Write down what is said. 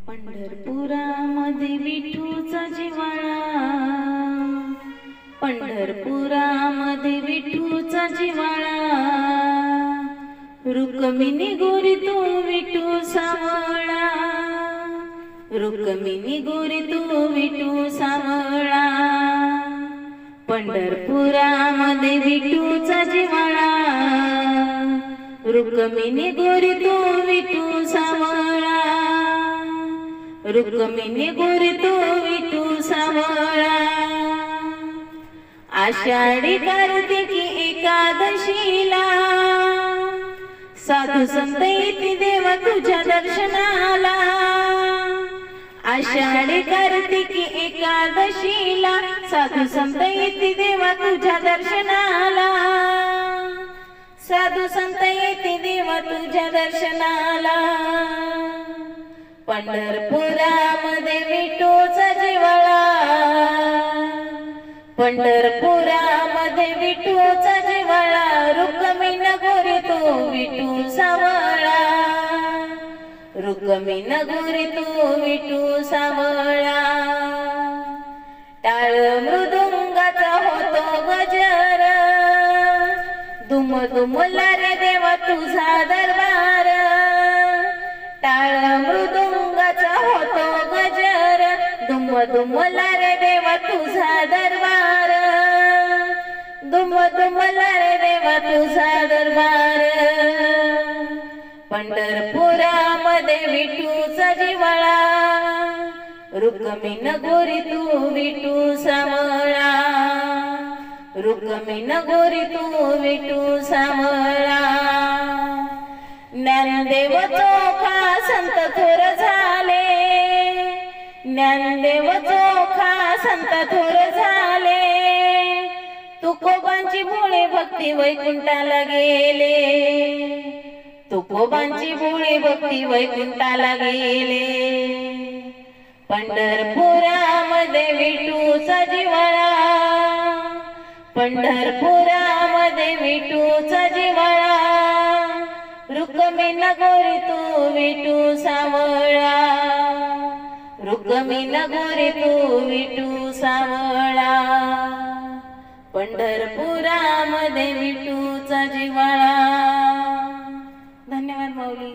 पंढरपुरामध्ये विठूचा जिव्हाळा, पंढरपुरामध्ये विठूचा जिव्हाळा, रुक्मिणी गोरी तू विठू सावळा, रुक्मिणी गोरी तू विठू सावळा, पंढरपुरामध्ये विठूचा जिव्हाळा, रुक्मिणी गोरी तू विठू सावळा, रुक्मिणी गोरी तू विठू सावळा, आषाढी कार्तिकी एकादशीला साधू संत येती देवा तुझ्या दर्शनाला, आषाढी कार्तिकी एकादशीला साधू संत येती देवा तुझ्या दर्शनाला, साधू संत येती देवा तुझ्या दर्शनाला, पंढरपुरामध्ये विठूचा जिव्हाळा, पंढरपुरामध्ये विठूचा जिव्हाळा, रुक्मिणी गोरी तू विठू सावळा, रुक्मिणी गोरी तू विठू सावळा, टाळ मृदुंगाचा होतो गजर, दुम दुमला रे देवा तुझा दरबार, टाळ मृदुंगाचा होतो गजर, दुम दुमला रे देवा तुझा दरबार, दुम दुमला रे देवा तुझा दरबार, पंढरपुरामध्ये विठूचा जिव्हाळा, रुक्मिणी गोरी तू विठू सावळा, रुक्मिणी गोरी तू विठू सावळा, ज्ञानदेव चोखा संत थोर झाले, ज्ञानदेव चोखा संत थोर झाले, तुकोबांची भोळी भक्ती वैकुंठाला गेले, तुकोबांची भोळी भक्ती वैकुंठाला गेले, पंढरपुरामध्ये विठूचा जिव्हाळा, पंढरपुरामध्ये विठूचा जिव्हाळा, रुक्मिणी गोरी तू विठू सावळा, रुक्मिणी गोरी तू विठू सावळा, पंढरपुरामध्ये विठूचा जिव्हाळा. धन्यवाद माऊली.